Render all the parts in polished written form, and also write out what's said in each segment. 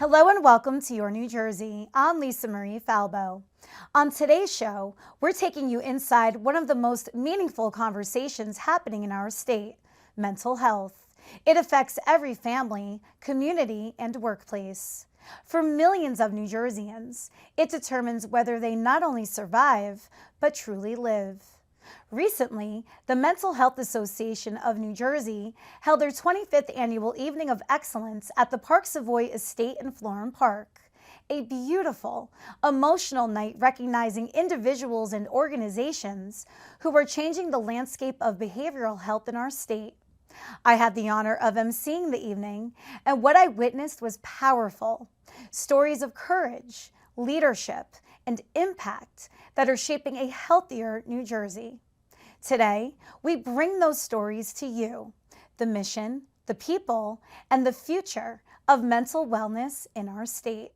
Hello and welcome to Your New Jersey. I'm Marie Falbo. On today's show, we're taking you inside one of the most meaningful conversations happening in our state, mental health. It affects every family, community, and workplace. For millions of New Jerseyans, it determines whether they not only survive, but truly live. Recently, the Mental Health Association of New Jersey held their 25th Annual Evening of Excellence at the Park Savoy Estate in Florham Park. A beautiful, emotional night recognizing individuals and organizations who are changing the landscape of behavioral health in our state. I had the honor of emceeing the evening, and what I witnessed was powerful. Stories of courage, leadership, and impact that are shaping a healthier New Jersey. Today, we bring those stories to you, the mission, the people, and the future of mental wellness in our state.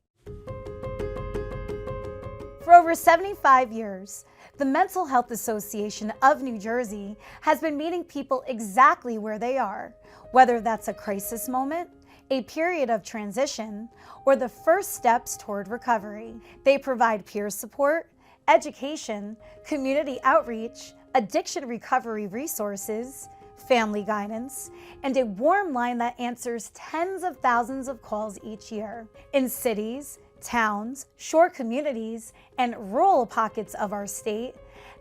For over 75 years, the Mental Health Association of New Jersey has been meeting people exactly where they are, whether that's a crisis moment, a period of transition, or the first steps toward recovery. They provide peer support, education, community outreach, addiction recovery resources, family guidance, and a warm line that answers tens of thousands of calls each year. In cities, towns, shore communities, and rural pockets of our state,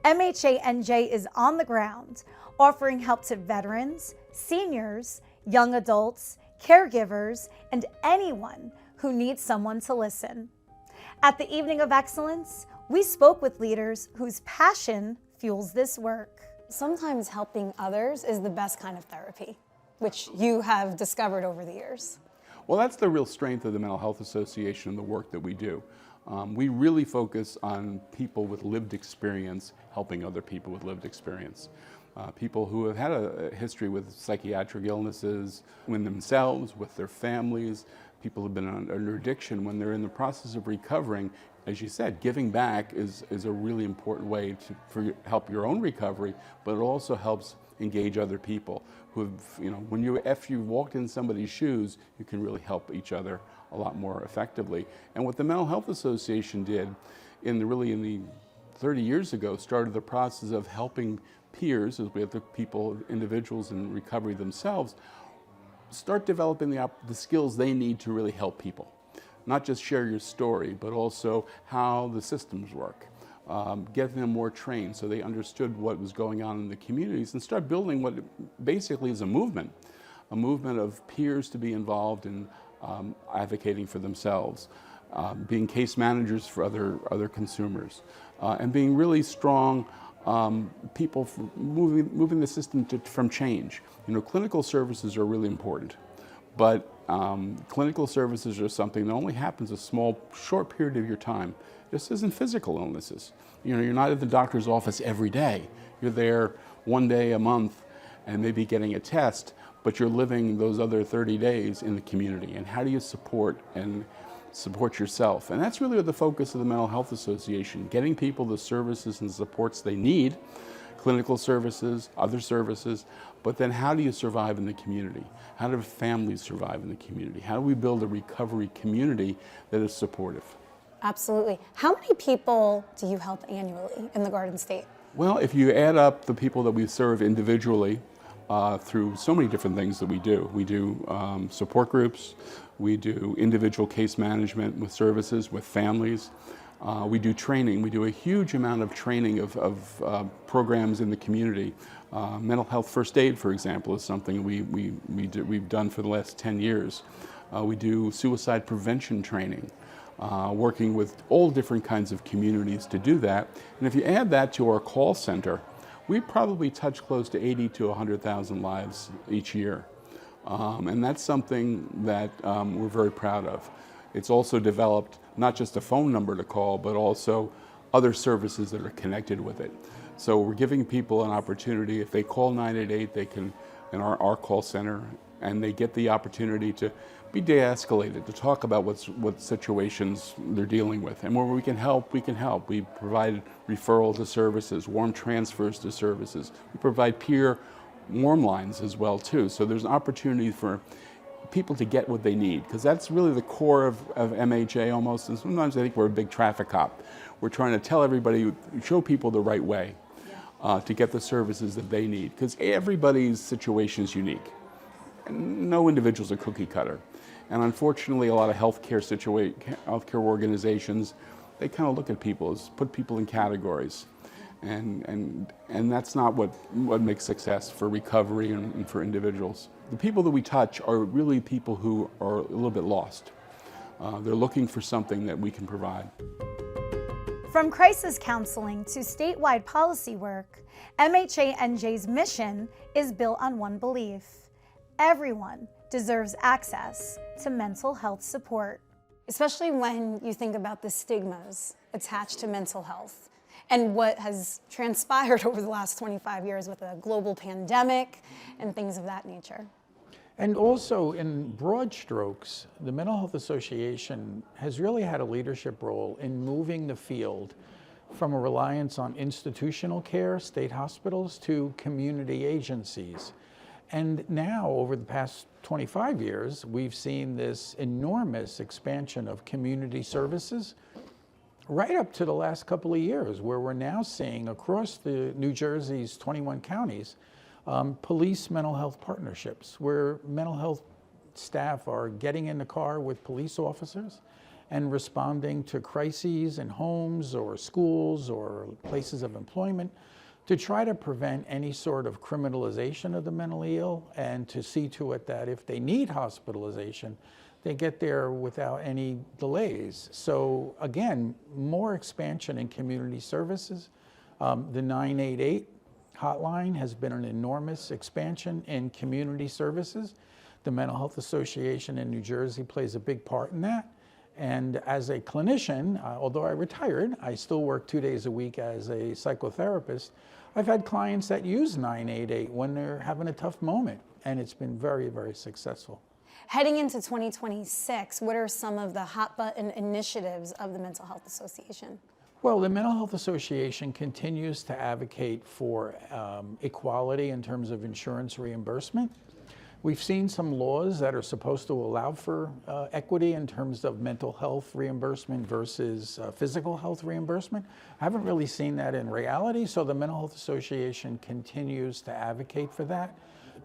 MHANJ is on the ground, offering help to veterans, seniors, young adults, caregivers, and anyone who needs someone to listen. At the Evening of Excellence, we spoke with leaders whose passion fuels this work. Sometimes helping others is the best kind of therapy, which you have discovered over the years. Well, that's the real strength of the Mental Health Association and the work that we do. We really focus on people with lived experience, helping other people with lived experience. People who have had a history with psychiatric illnesses, with themselves, with their families, people who have been under addiction when they're in the process of recovering. As you said, giving back is a really important way to help your own recovery, but it also helps engage other people who have, after you've walked in somebody's shoes, you can really help each other a lot more effectively. And what the Mental Health Association did in the 30 years ago, started the process of helping peers, as we have the individuals in recovery themselves, start developing the skills they need to really help people. Not just share your story, but also how the systems work. Get them more trained so they understood what was going on in the communities and start building what basically is a movement of peers to be involved in advocating for themselves, being case managers for other consumers, and being really strong people for moving the system from change. Clinical services are really important, but clinical services are something that only happens a short period of your time. This isn't physical illnesses. You're not at the doctor's office every day. You're there one day a month and maybe getting a test, but you're living those other 30 days in the community. And how do you support yourself? And that's really the focus of the Mental Health Association, getting people the services and supports they need, clinical services, other services, but then how do you survive in the community? How do families survive in the community? How do we build a recovery community that is supportive? Absolutely. How many people do you help annually in the Garden State? Well, if you add up the people that we serve individually through so many different things that we do support groups, we do individual case management with services, with families, we do training. We do a huge amount of training of programs in the community. Mental health first aid, for example, is something we've done for the last 10 years. We do suicide prevention training, working with all different kinds of communities to do that. And if you add that to our call center, we probably touch close to 80 to 100,000 lives each year. And that's something that we're very proud of. It's also developed not just a phone number to call, but also other services that are connected with it. So we're giving people an opportunity, if they call 988, they can, in our call center, and they get the opportunity to be de-escalated, to talk about what situations they're dealing with. And where we can help, we can help. We provide referral to services, warm transfers to services. We provide peer warm lines as well too. So there's an opportunity for people to get what they need, because that's really the core of MHA almost. And sometimes I think we're a big traffic cop. We're trying to tell everybody, show people the right way to get the services that they need, because everybody's situation is unique. No individual's a cookie cutter. And unfortunately, a lot of healthcare organizations, they kind of look at people as put people in categories. And that's not what makes success for recovery and for individuals. The people that we touch are really people who are a little bit lost. They're looking for something that we can provide. From crisis counseling to statewide policy work, MHANJ's mission is built on one belief: everyone deserves access to mental health support. Especially when you think about the stigmas attached to mental health and what has transpired over the last 25 years with a global pandemic and things of that nature. And also, in broad strokes, the Mental Health Association has really had a leadership role in moving the field from a reliance on institutional care, state hospitals, to community agencies. And now, over the past 25 years, we've seen this enormous expansion of community services, right up to the last couple of years, where we're now seeing across the New Jersey's 21 counties, police mental health partnerships, where mental health staff are getting in the car with police officers and responding to crises in homes or schools or places of employment to try to prevent any sort of criminalization of the mentally ill, and to see to it that if they need hospitalization, they get there without any delays. So again, more expansion in community services. The 988 hotline has been an enormous expansion in community services. The Mental Health Association in New Jersey plays a big part in that. And as a clinician, although I retired, I still work 2 days a week as a psychotherapist. I've had clients that use 988 when they're having a tough moment, and it's been very, very successful. Heading into 2026, what are some of the hot button initiatives of the Mental Health Association? Well, the Mental Health Association continues to advocate for equality in terms of insurance reimbursement. We've seen some laws that are supposed to allow for equity in terms of mental health reimbursement versus physical health reimbursement. I haven't really seen that in reality, so the Mental Health Association continues to advocate for that.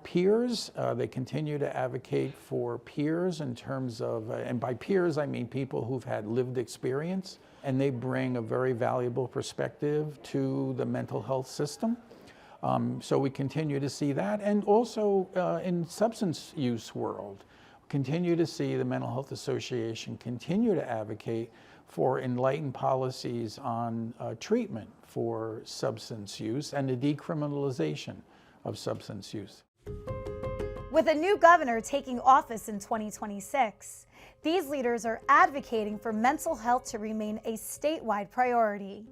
Peers, they continue to advocate for peers in terms of, and by peers I mean people who've had lived experience, and they bring a very valuable perspective to the mental health system. So we continue to see that, and also in substance use world, continue to see the Mental Health Association continue to advocate for enlightened policies on treatment for substance use and the decriminalization of substance use. With a new governor taking office in 2026, these leaders are advocating for mental health to remain a statewide priority,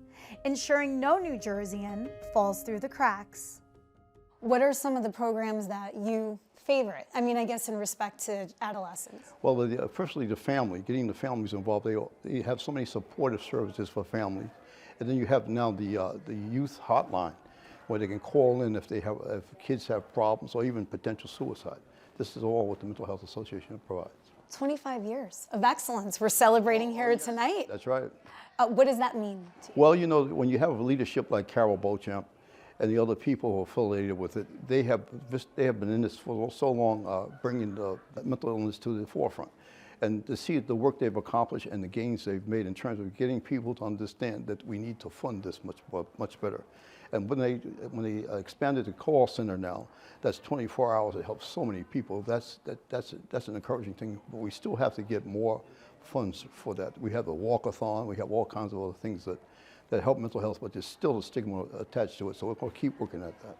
ensuring no New Jerseyan falls through the cracks. What are some of the programs that you favorite? I mean, I guess in respect to adolescents. Well, firstly, the family, getting the families involved. They have so many supportive services for families. And then you have now the youth hotline, where they can call in if kids have problems or even potential suicide. This is all what the Mental Health Association provides. 25 years of excellence we're celebrating here tonight. That's right. What does that mean to you? Well, you know, when you have a leadership like Carol Beauchamp and the other people who are affiliated with it, they have been in this for so long, bringing the mental illness to the forefront. And to see the work they've accomplished and the gains they've made in terms of getting people to understand that we need to fund this much better. And when they expanded the call center now, that's 24 hours. It helps so many people. That's an encouraging thing. But we still have to get more funds for that. We have the walkathon. We have all kinds of other things that help mental health, but there's still a stigma attached to it. So we're going to keep working at that.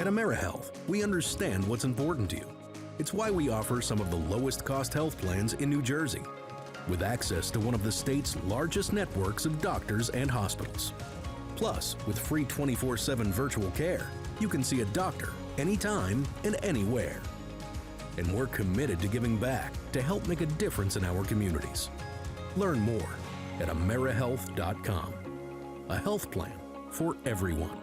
At AmeriHealth, we understand what's important to you. It's why we offer some of the lowest cost health plans in New Jersey, with access to one of the state's largest networks of doctors and hospitals. Plus, with free 24/7 virtual care, you can see a doctor anytime and anywhere. And we're committed to giving back to help make a difference in our communities. Learn more at AmeriHealth.com. A health plan for everyone.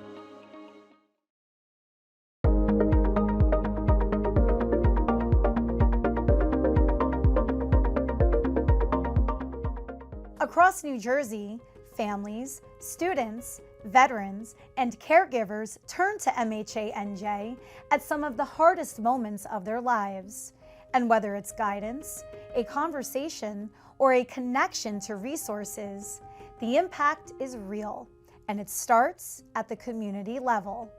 Across New Jersey, families, students, veterans, and caregivers turn to MHANJ at some of the hardest moments of their lives. And whether it's guidance, a conversation, or a connection to resources, the impact is real, and it starts at the community level.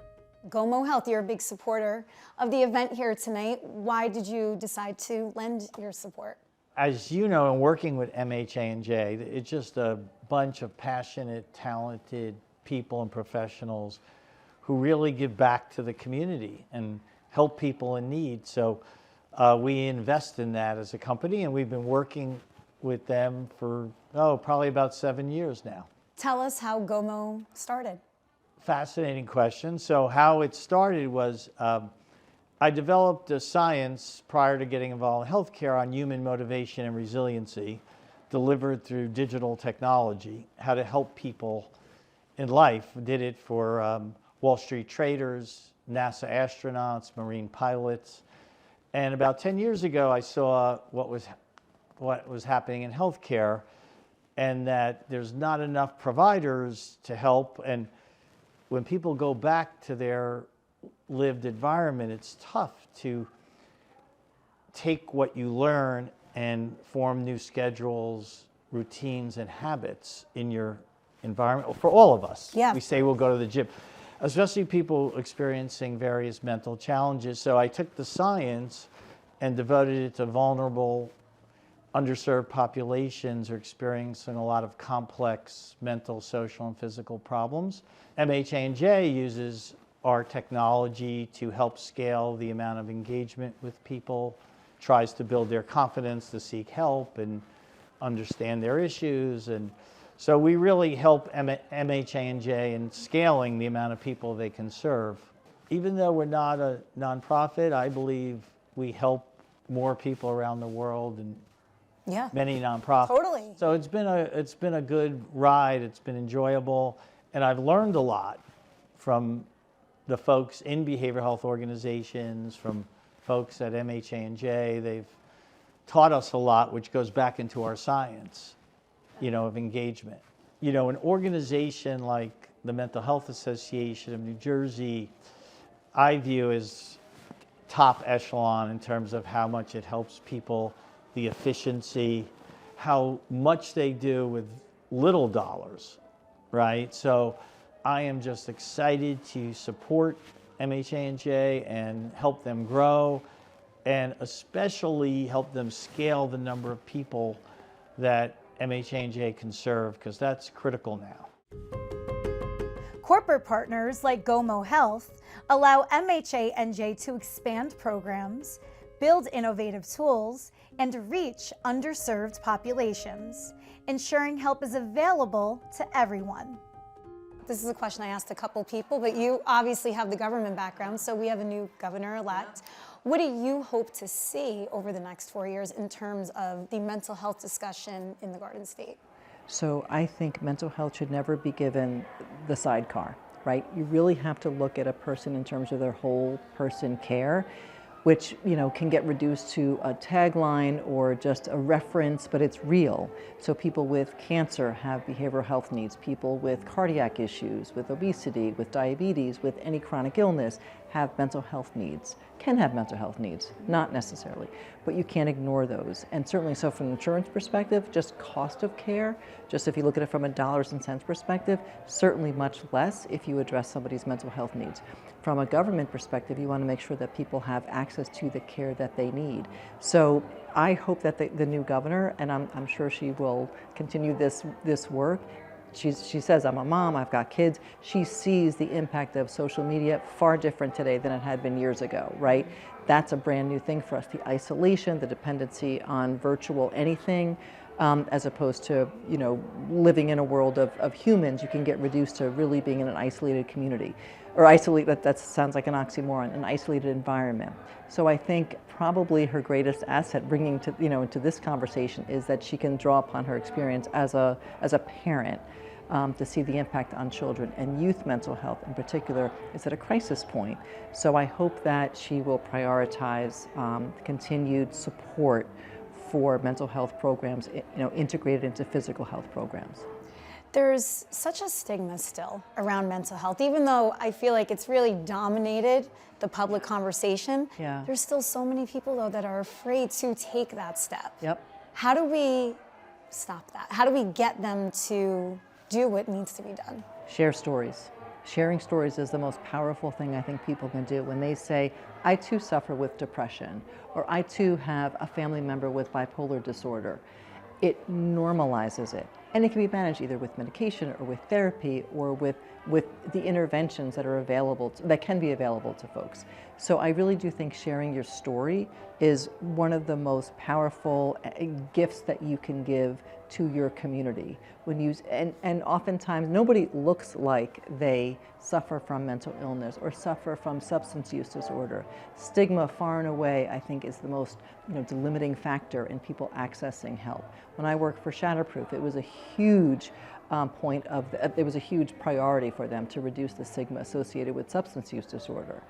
GoMo Health, you're a big supporter of the event here tonight. Why did you decide to lend your support? As you know, in working with MHANJ, it's just a bunch of passionate, talented people and professionals who really give back to the community and help people in need. So we invest in that as a company, and we've been working with them for, probably about 7 years now. Tell us how GoMo started. Fascinating question. So how it started was I developed a science prior to getting involved in healthcare on human motivation and resiliency delivered through digital technology, how to help people in life. Did it for Wall Street traders, NASA astronauts, Marine pilots. And about 10 years ago, I saw what was happening in healthcare, and that there's not enough providers to help. And when people go back to their lived environment, it's tough to take what you learn and form new schedules, routines, and habits in your environment. For all of us, Yeah. We say we'll go to the gym, especially people experiencing various mental challenges. So I took the science and devoted it to vulnerable, underserved populations who are experiencing a lot of complex mental, social, and physical problems. MHANJ uses our technology to help scale the amount of engagement with people, tries to build their confidence to seek help and understand their issues. And so we really help MHANJ in scaling the amount of people they can serve. Even though we're not a nonprofit, I believe we help more people around the world and many nonprofits. Totally. So it's been a good ride. It's been enjoyable, and I've learned a lot from the folks in behavioral health organizations, from folks at MHANJ. They've taught us a lot, which goes back into our science, of engagement. An organization like the Mental Health Association of New Jersey, I view as top echelon in terms of how much it helps people, the efficiency, how much they do with little dollars, right? So I am just excited to support MHANJ and help them grow, and especially help them scale the number of people that MHANJ can serve, because that's critical now. Corporate partners like GoMo Health allow MHANJ to expand programs, build innovative tools, and reach underserved populations, ensuring help is available to everyone. This is a question I asked a couple people, but you obviously have the government background, so we have a new governor-elect. What do you hope to see over the next 4 years in terms of the mental health discussion in the Garden State? So I think mental health should never be given the sidecar, right? You really have to look at a person in terms of their whole person care, which can get reduced to a tagline or just a reference, but it's real. So people with cancer have behavioral health needs. People with cardiac issues, with obesity, with diabetes, with any chronic illness have mental health needs. Can have mental health needs, not necessarily, but you can't ignore those. And certainly, so from an insurance perspective, just cost of care, just if you look at it from a dollars and cents perspective, certainly much less if you address somebody's mental health needs. From a government perspective, you want to make sure that people have access to the care that they need. So I hope that the new governor, and I'm sure she will continue this work, she says, I'm a mom, I've got kids. She sees the impact of social media far different today than it had been years ago, right? That's a brand new thing for us. The isolation, the dependency on virtual anything, as opposed to, you know, living in a world of humans. You can get reduced to really being in an isolated community, or that sounds like an oxymoron, an isolated environment. So I think probably her greatest asset bringing to, you know, into this conversation is that she can draw upon her experience as a parent. To see the impact on children, and youth mental health in particular is at a crisis point. So I hope that she will prioritize continued support for mental health programs, you know, integrated into physical health programs. There's such a stigma still around mental health, even though I feel like it's really dominated the public conversation. Yeah. There's still so many people though that are afraid to take that step. Yep. How do we stop that? How do we get them to do what needs to be done? Share stories. Sharing stories is the most powerful thing I think people can do. When they say, I too suffer with depression, or I too have a family member with bipolar disorder, it normalizes it. And it can be managed either with medication or with therapy or with the interventions that are available, that can be available to folks. So I really do think sharing your story is one of the most powerful gifts that you can give to your community. And oftentimes nobody looks like they suffer from mental illness or suffer from substance use disorder. Stigma far and away, I think, is the most, you know, delimiting factor in people accessing help. When I worked for Shatterproof, it was a huge it was a huge priority for them to reduce the stigma associated with substance use disorder.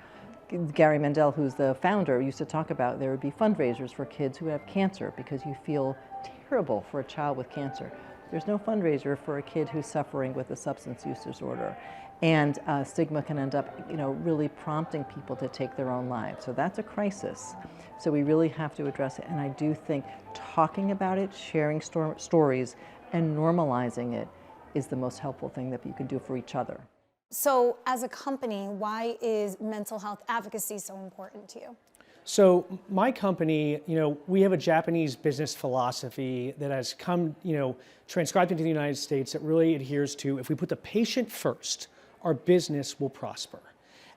Gary Mendel, who's the founder, used to talk about there would be fundraisers for kids who have cancer because you feel terrible for a child with cancer. There's no fundraiser for a kid who's suffering with a substance use disorder. And stigma can end up, you know, really prompting people to take their own lives. So that's a crisis. So we really have to address it. And I do think talking about it, sharing stories, and normalizing it is the most helpful thing that you can do for each other. So as a company, why is mental health advocacy so important to you? So my company, you know, we have a Japanese business philosophy that has come, you know, transcribed into the United States that really adheres to, if we put the patient first, our business will prosper.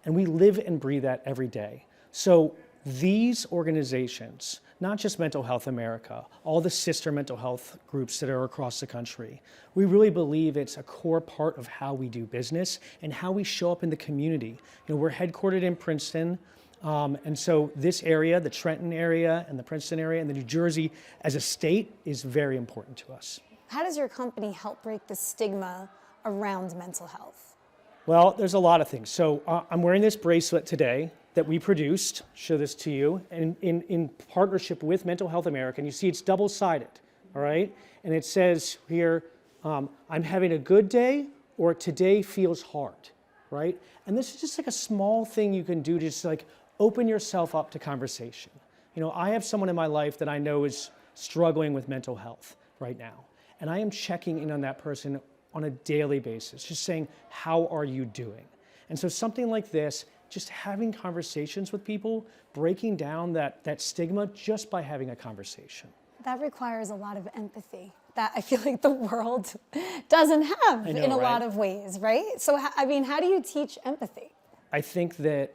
And we live and breathe that every day. So these organizations, not just Mental Health America, all the sister mental health groups that are across the country, we really believe it's a core part of how we do business and how we show up in the community. You know, we're headquartered in Princeton, and so this area, the Trenton area and the Princeton area and the New Jersey as a state is very important to us. How does your company help break the stigma around mental health? Well, there's a lot of things. So I'm wearing this bracelet today that we produced, show this to you, in partnership with Mental Health America. And you see it's double-sided, all right? And it says here, I'm having a good day, or today feels hard, right? And this is just like a small thing you can do to just like open yourself up to conversation. You know, I have someone in my life that I know is struggling with mental health right now. And I am checking in on that person on a daily basis, just saying, how are you doing? And so something like this, just having conversations with people, breaking down that stigma just by having a conversation. That requires a lot of empathy that I feel like the world doesn't have in a lot of ways, right? So, I mean, how do you teach empathy? I think that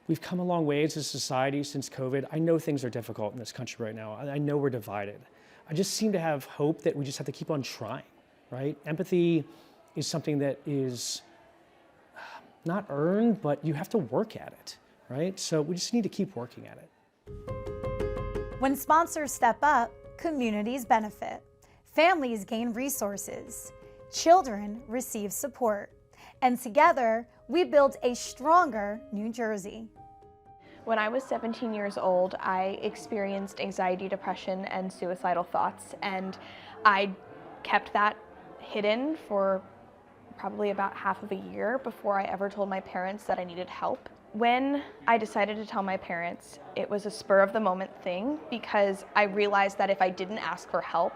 we've come a long way as a society since COVID. I know things are difficult in this country right now. I know we're divided. I just seem to have hope that we just have to keep on trying, right? Empathy is something that is not earned, but you have to work at it, right? So we just need to keep working at it. When sponsors step up, communities benefit. Families gain resources. Children receive support. And together, we build a stronger New Jersey. When I was 17 years old, I experienced anxiety, depression, and suicidal thoughts, and I kept that hidden for probably about half of a year before I ever told my parents that I needed help. When I decided to tell my parents, it was a spur of the moment thing because I realized that if I didn't ask for help,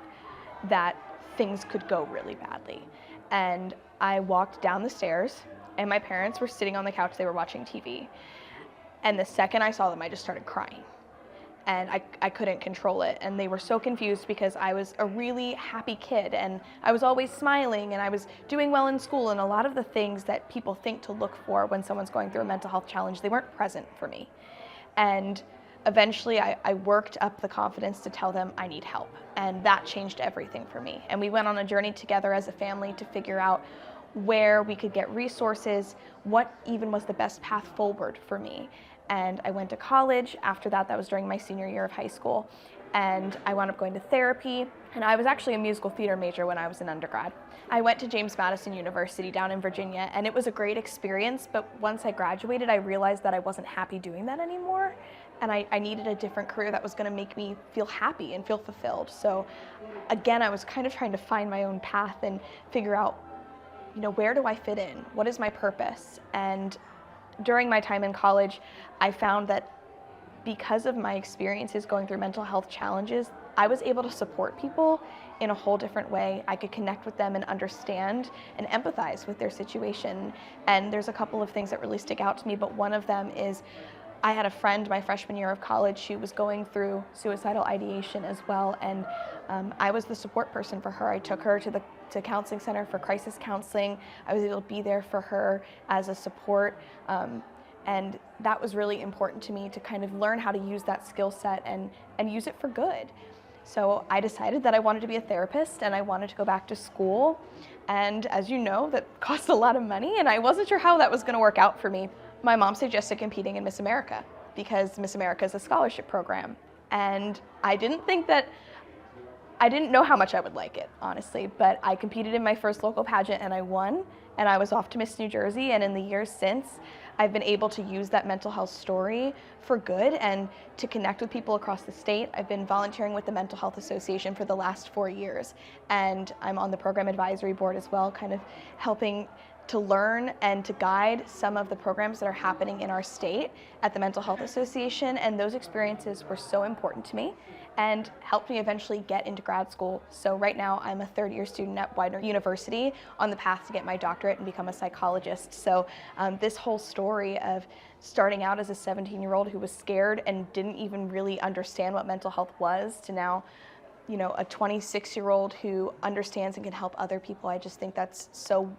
that things could go really badly. And I walked down the stairs and my parents were sitting on the couch, they were watching TV. And the second I saw them, I just started crying. and I couldn't control it. And they were so confused because I was a really happy kid and I was always smiling and I was doing well in school, and a lot of the things that people think to look for when someone's going through a mental health challenge, they weren't present for me. And eventually I worked up the confidence to tell them I need help, and that changed everything for me. And we went on a journey together as a family to figure out where we could get resources, what even was the best path forward for me. And I went to college. After that, that was during my senior year of high school, and I wound up going to therapy. And I was actually a musical theater major when I was in undergrad. I went to James Madison University down in Virginia, and it was a great experience, but once I graduated, I realized that I wasn't happy doing that anymore, and I needed a different career that was going to make me feel happy and feel fulfilled. So again, I was kind of trying to find my own path and figure out, you know, where do I fit in? What is my purpose? And during my time in college, I found that because of my experiences going through mental health challenges, I was able to support people in a whole different way. I could connect with them and understand and empathize with their situation. And there's a couple of things that really stick out to me, but one of them is I had a friend my freshman year of college. She was going through suicidal ideation as well, and I was the support person for her. I took her to the counseling center for crisis counseling. I was able to be there for her as a support, and that was really important to me to kind of learn how to use that skill set and use it for good. So I decided that I wanted to be a therapist and I wanted to go back to school. And as you know, that costs a lot of money, and I wasn't sure how that was going to work out for me. My mom suggested competing in Miss America because Miss America is a scholarship program. And I didn't know how much I would like it, honestly, but I competed in my first local pageant and I won, and I was off to Miss New Jersey. And in the years since, I've been able to use that mental health story for good and to connect with people across the state. I've been volunteering with the Mental Health Association for the last 4 years, and I'm on the program advisory board as well, kind of helping to learn and to guide some of the programs that are happening in our state at the Mental Health Association. And those experiences were so important to me and helped me eventually get into grad school. So right now I'm a third-year student at Widener University on the path to get my doctorate and become a psychologist. So this whole story of starting out as a 17-year-old who was scared and didn't even really understand what mental health was, to now, you know, a 26-year-old who understands and can help other people. I just think that's so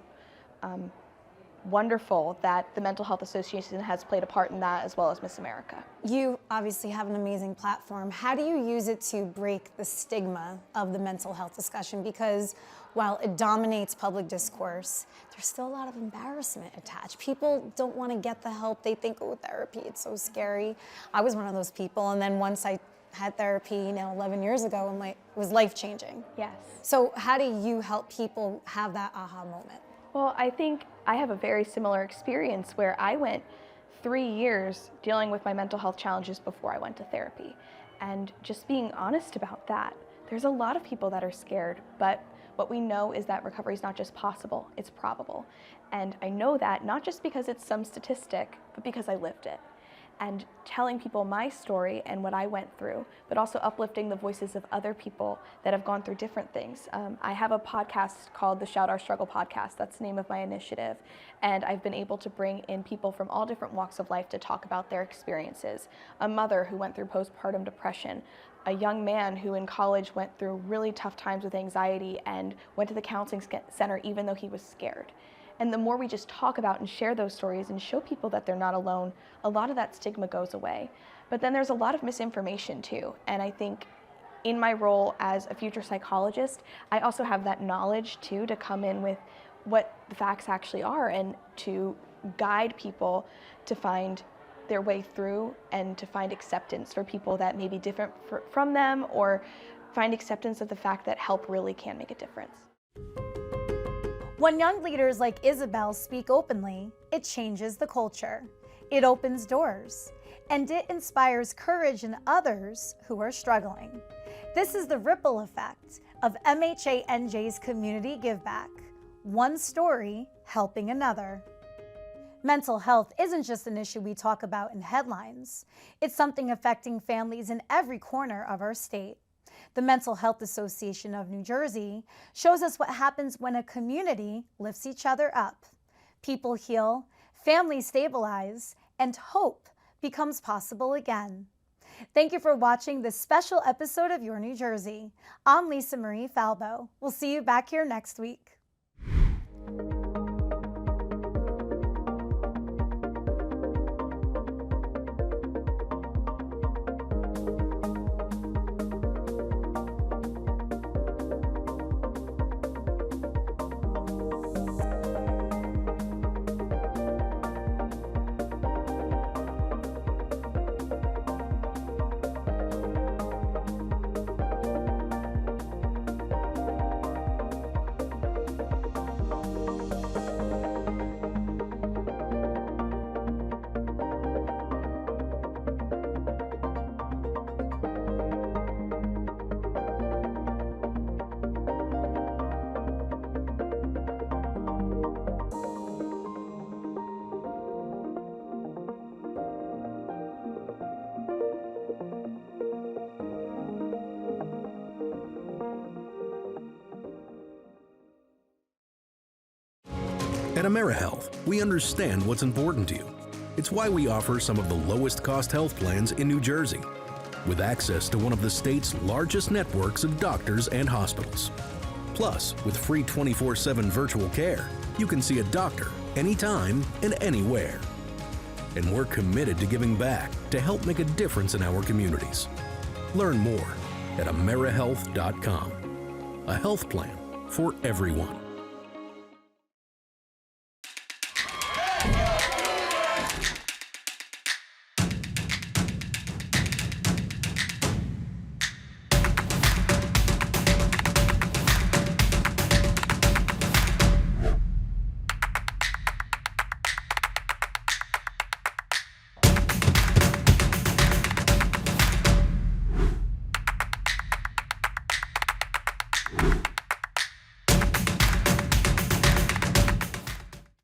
wonderful that the Mental Health Association has played a part in that, as well as Miss America. You obviously have an amazing platform. How do you use it to break the stigma of the mental health discussion? Because while it dominates public discourse, there's still a lot of embarrassment attached. People don't want to get the help. They think, oh, therapy, it's so scary. I was one of those people, and then once I had therapy, 11 years ago, and it was life-changing. Yes. So how do you help people have that aha moment? Well, I think I have a very similar experience where I went 3 years dealing with my mental health challenges before I went to therapy. And just being honest about that, there's a lot of people that are scared, but what we know is that recovery is not just possible, it's probable. And I know that not just because it's some statistic, but because I lived it. And telling people my story and what I went through, but also uplifting the voices of other people that have gone through different things. I have a podcast called the Shout Our Struggle podcast. That's the name of my initiative. And I've been able to bring in people from all different walks of life to talk about their experiences. A mother who went through postpartum depression, a young man who in college went through really tough times with anxiety and went to the counseling center even though he was scared. And the more we just talk about and share those stories and show people that they're not alone, a lot of that stigma goes away. But then there's a lot of misinformation too. And I think in my role as a future psychologist, I also have that knowledge too to come in with what the facts actually are and to guide people to find their way through and to find acceptance for people that may be different from them, or find acceptance of the fact that help really can make a difference. When young leaders like Isabelle speak openly, it changes the culture. It opens doors, and it inspires courage in others who are struggling. This is the ripple effect of MHANJ's community giveback. One story helping another. Mental health isn't just an issue we talk about in headlines. It's something affecting families in every corner of our state. The Mental Health Association of New Jersey shows us what happens when a community lifts each other up. People heal, families stabilize, and hope becomes possible again. Thank you for watching this special episode of Your New Jersey. I'm Lisa Marie Falbo. We'll see you back here next week. At AmeriHealth, we understand what's important to you. It's why we offer some of the lowest cost health plans in New Jersey, with access to one of the state's largest networks of doctors and hospitals. Plus, with free 24/7 virtual care, you can see a doctor anytime and anywhere. And we're committed to giving back to help make a difference in our communities. Learn more at AmeriHealth.com. A health plan for everyone.